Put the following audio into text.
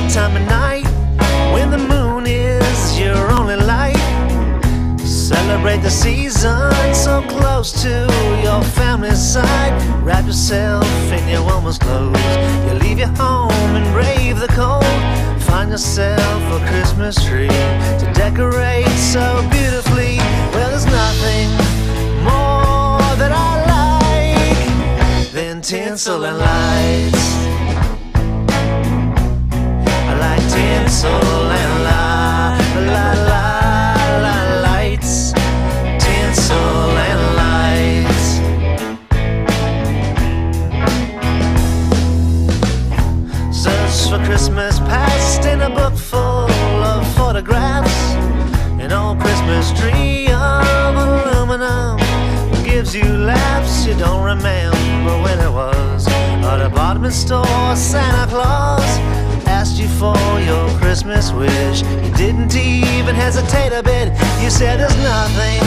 time of night when the moon is your only light. Celebrate the season so close to your family's side. Wrap yourself in your warmest clothes. You leave your home and brave the cold. Find yourself a Christmas tree to decorate so beautifully. Well, there's nothing more that I like than tinsel and lights. I like tinsel and lights. Tinsel and lights. Search for Christmas past in a book full of photographs. An old Christmas tree of aluminum gives you laughs you don't remember when it was. A department store Santa Claus asked you for your Christmas wish. You didn't even hesitate a bit. You said there's nothing